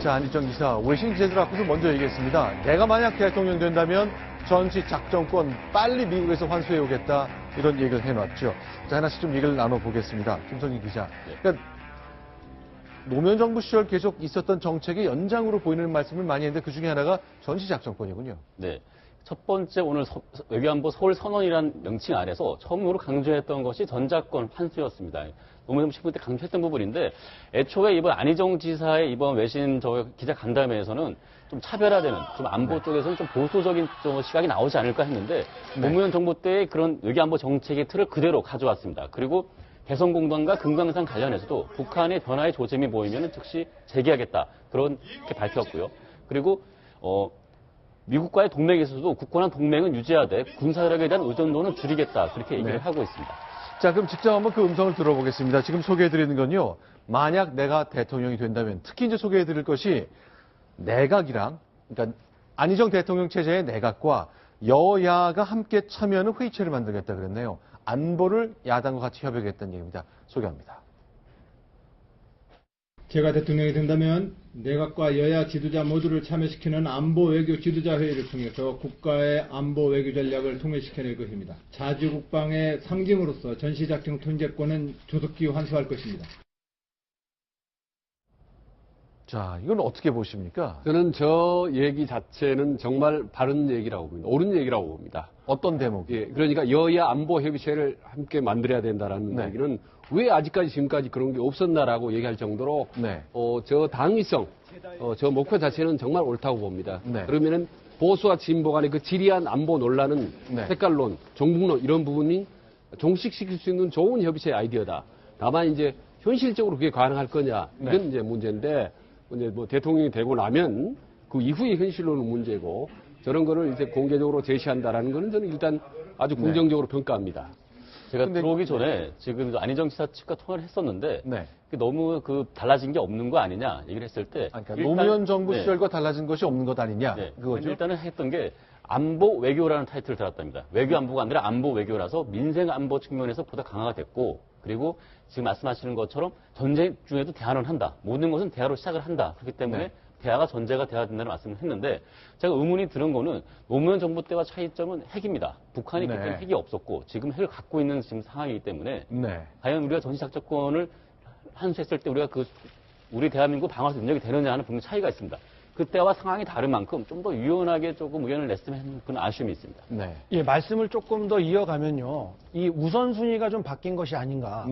자, 안희정 기사, 외신 기자들 앞에서 먼저 얘기했습니다. 내가 만약 대통령 된다면 전시 작전권 빨리 미국에서 환수해 오겠다. 이런 얘기를 해놨죠. 자, 하나씩 좀 얘기를 나눠보겠습니다. 김선진 기자. 그러니까 노무현 정부 시절 계속 있었던 정책의 연장으로 보이는 말씀을 많이 했는데 그중에 하나가 전시 작전권이군요. 네. 첫 번째 오늘 외교안보 서울 선언이라는 명칭 아래서 처음으로 강조했던 것이 전작권 환수였습니다. 노무현 정부 때 강조했던 부분인데 애초에 이번 안희정 지사의 이번 외신 기자 간담회에서는 좀 차별화되는, 좀 안보 쪽에서는 좀 보수적인 시각이 나오지 않을까 했는데 노무현 정부 때의 그런 외교안보 정책의 틀을 그대로 가져왔습니다. 그리고 개성공단과 금강산 관련해서도 북한의 변화의 조짐이 보이면 즉시 재개하겠다. 그렇게 밝혔고요. 그리고 미국과의 동맹에서도 굳건한 동맹은 유지하되 군사력에 대한 의존도는 줄이겠다. 그렇게 얘기를 하고 있습니다. 자, 그럼 직접 한번 그 음성을 들어보겠습니다. 지금 소개해드리는 건요. 만약 내가 대통령이 된다면 특히 이제 소개해드릴 것이 내각이랑 그러니까 안희정 대통령 체제의 내각과 여야가 함께 참여하는 회의체를 만들겠다 그랬네요. 안보를 야당과 같이 협의하겠다는 얘기입니다. 소개합니다. 제가 대통령이 된다면 내각과 여야 지도자 모두를 참여시키는 안보 외교 지도자 회의를 통해서 국가의 안보 외교 전략을 통일시켜낼 것입니다. 자주국방의 상징으로서 전시작전 통제권은 조속히 환수할 것입니다. 자, 이건 어떻게 보십니까? 저는 저 얘기 자체는 정말 바른 얘기라고 봅니다. 옳은 얘기라고 봅니다. 어떤 대목? 예, 그러니까 여야 안보 협의체를 함께 만들어야 된다라는 얘기는 왜 아직까지 지금까지 그런 게 없었나라고 얘기할 정도로 저 당위성, 저 목표 자체는 정말 옳다고 봅니다. 그러면은 보수와 진보 간의 그 지리한 안보 논란은 색깔론, 종북론 이런 부분이 종식시킬 수 있는 좋은 협의체의 아이디어다. 다만 이제 현실적으로 그게 가능할 거냐 이건 이제 문제인데 이제 뭐 대통령이 되고 나면 그 이후의 현실로는 문제고 저런 거를 이제 공개적으로 제시한다라는 거는 저는 일단 아주 긍정적으로 평가합니다. 제가 들어오기 전에 지금 안희정 지사 측과 통화를 했었는데 너무 달라진 게 없는 거 아니냐 얘기를 했을 때 그러니까 노무현 정부 시절과 달라진 것이 없는 것 아니냐 그거죠. 일단은 했던 게 안보 외교라는 타이틀을 달았답니다. 외교 안보가 아니라 안보 외교라서 민생 안보 측면에서 보다 강화가 됐고 그리고 지금 말씀하시는 것처럼 전쟁 중에도 대화는 한다. 모든 것은 대화로 시작을 한다. 그렇기 때문에 대화가 전제가 돼야 된다는 말씀을 했는데 제가 의문이 드는 거는 노무현 정부 때와 차이점은 핵입니다. 북한이 그때 핵이 없었고 지금 핵을 갖고 있는 지금 상황이기 때문에 과연 우리가 전시작전권을 환수했을 때 우리 대한민국 방어할 능력이 되느냐 하는 분명 차이가 있습니다. 그때와 상황이 다른 만큼 좀 더 유연하게 조금 의견을 냈으면 하는 그런 아쉬움이 있습니다. 예, 말씀을 조금 더 이어가면요. 이 우선순위가 좀 바뀐 것이 아닌가.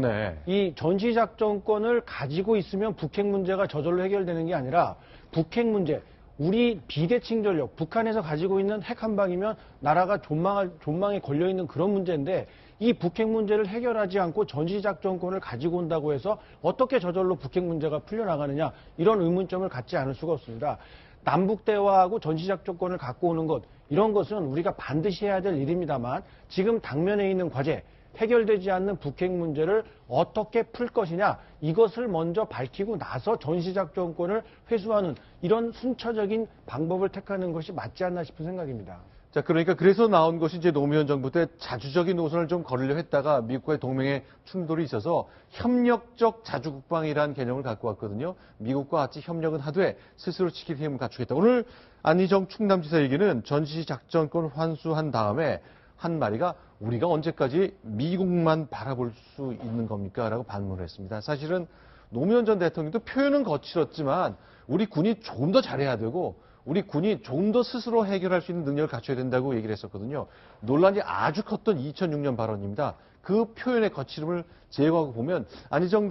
이 전시작전권을 가지고 있으면 북핵 문제가 저절로 해결되는 게 아니라 북핵 문제, 우리 비대칭 전력, 북한에서 가지고 있는 핵 한 방이면 나라가 존망에 걸려있는 그런 문제인데 이 북핵 문제를 해결하지 않고 전시작전권을 가지고 온다고 해서 어떻게 저절로 북핵 문제가 풀려나가느냐 이런 의문점을 갖지 않을 수가 없습니다. 남북대화하고 전시작전권을 갖고 오는 것 이런 것은 우리가 반드시 해야 될 일입니다만 지금 당면에 있는 과제 해결되지 않는 북핵 문제를 어떻게 풀 것이냐 이것을 먼저 밝히고 나서 전시작전권을 회수하는 이런 순차적인 방법을 택하는 것이 맞지 않나 싶은 생각입니다. 자, 그러니까 그래서 나온 것이 이제 노무현 정부 때 자주적인 노선을 좀 걸으려 했다가 미국과의 동맹에 충돌이 있어서 협력적 자주국방이라는 개념을 갖고 왔거든요. 미국과 같이 협력은 하되 스스로 지킬 힘을 갖추겠다. 오늘 안희정 충남지사 얘기는 전시작전권 환수한 다음에 한 마디가 우리가 언제까지 미국만 바라볼 수 있는 겁니까? 라고 반문을 했습니다. 사실은 노무현 전 대통령도 표현은 거칠었지만 우리 군이 조금 더 잘해야 되고 우리 군이 조금 더 스스로 해결할 수 있는 능력을 갖춰야 된다고 얘기를 했었거든요. 논란이 아주 컸던 2006년 발언입니다. 그 표현의 거칠음을 제거하고 보면 안희정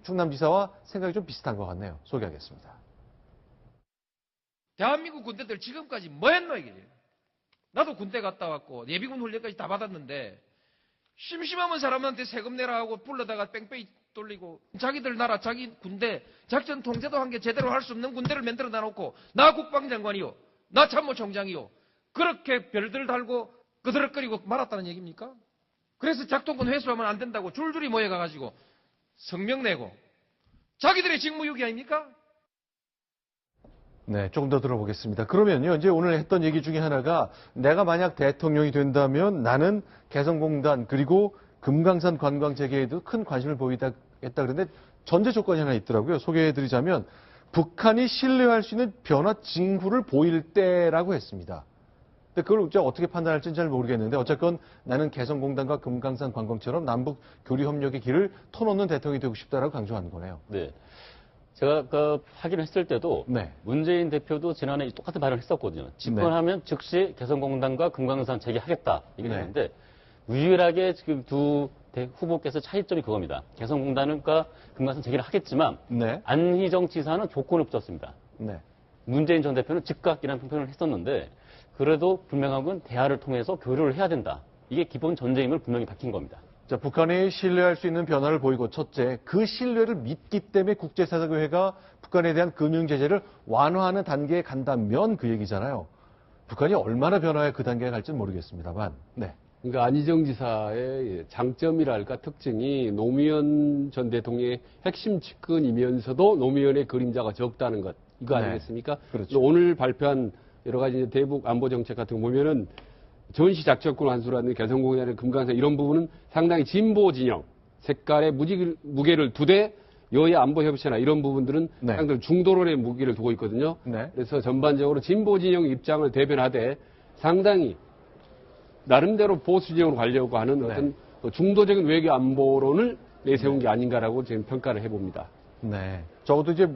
충남지사와 생각이 좀 비슷한 것 같네요. 소개하겠습니다. 대한민국 군대들 지금까지 뭐 했노 이게. 나도 군대 갔다 왔고 예비군 훈련까지 다 받았는데 심심하면 사람한테 세금 내라 하고 불러다가 뺑뺑이 돌리고 자기들 나라 자기 군대 작전 통제도 한 게 제대로 할 수 없는 군대를 만들어 놔놓고 나 국방장관이요 나 참모총장이요 그렇게 별들 달고 그드럭거리고 말았다는 얘기입니까? 그래서 작동권 회수하면 안 된다고 줄줄이 모여가가지고 성명 내고 자기들의 직무유기 아닙니까? 네, 조금 더 들어보겠습니다. 그러면요, 이제 오늘 했던 얘기 중에 하나가 내가 만약 대통령이 된다면 나는 개성공단 그리고 금강산 관광 재개에도 큰 관심을 보이겠다 그랬는데 전제 조건이 하나 있더라고요. 소개해드리자면 북한이 신뢰할 수 있는 변화 징후를 보일 때라고 했습니다. 근데 그걸 이제 어떻게 판단할지는 잘 모르겠는데 어쨌건 나는 개성공단과 금강산 관광처럼 남북 교류 협력의 길을 터놓는 대통령이 되고 싶다라고 강조한 거네요. 네. 제가 그 확인을 했을 때도 네. 문재인 대표도 지난해 똑같은 발언을 했었거든요. 집권하면 즉시 개성공단과 금강산 재개하겠다 이렇게 했는데 유일하게 지금 두 후보께서 차이점이 그겁니다. 개성공단과 금강산 재개를 하겠지만 안희정 지사는 조건을 붙였습니다. 문재인 전 대표는 즉각이라는 표현을 했었는데 그래도 분명한 건 대화를 통해서 교류를 해야 된다. 이게 기본 전제임을 분명히 밝힌 겁니다. 자, 북한이 신뢰할 수 있는 변화를 보이고 첫째, 그 신뢰를 믿기 때문에 국제사정회가 북한에 대한 금융 제재를 완화하는 단계에 간다면 그 얘기잖아요. 북한이 얼마나 변화해 그 단계에 갈지는 모르겠습니다만. 네. 그러니까 안희정 지사의 장점이랄까 특징이 노무현 전 대통령의 핵심 측근이면서도 노무현의 그림자가 적다는 것 이거 아니겠습니까? 그렇죠. 오늘 발표한 여러 가지 대북 안보 정책 같은 거 보면은 전시 작전권 환수라는 개성공단의 금강산 이런 부분은 상당히 진보 진영 색깔의 무게를 두되 여야 안보 협의체나 이런 부분들은 상당히 중도론의 무게를 두고 있거든요. 그래서 전반적으로 진보 진영 입장을 대변하되 상당히 나름대로 보수 진영으로 가려고 하는 어떤 중도적인 외교 안보론을 내세운 게 아닌가라고 지금 평가를 해봅니다. 네. 적어도 이제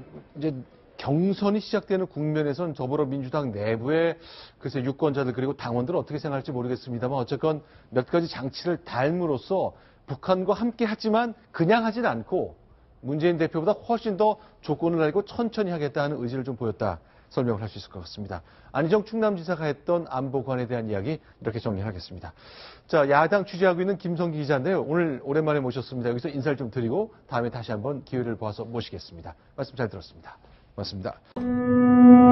경선이 시작되는 국면에선 더불어민주당 내부의 글쎄 유권자들 그리고 당원들은 어떻게 생각할지 모르겠습니다만 어쨌건 몇 가지 장치를 달므로써 북한과 함께 하지만 그냥 하진 않고 문재인 대표보다 훨씬 더 조건을 달고 천천히 하겠다는 의지를 좀 보였다 설명을 할 수 있을 것 같습니다. 안희정 충남지사가 했던 안보관에 대한 이야기 이렇게 정리하겠습니다. 자, 야당 취재하고 있는 김성기 기자인데요. 오늘 오랜만에 모셨습니다. 여기서 인사를 좀 드리고 다음에 다시 한번 기회를 보아서 모시겠습니다. 말씀 잘 들었습니다. 고맙습니다.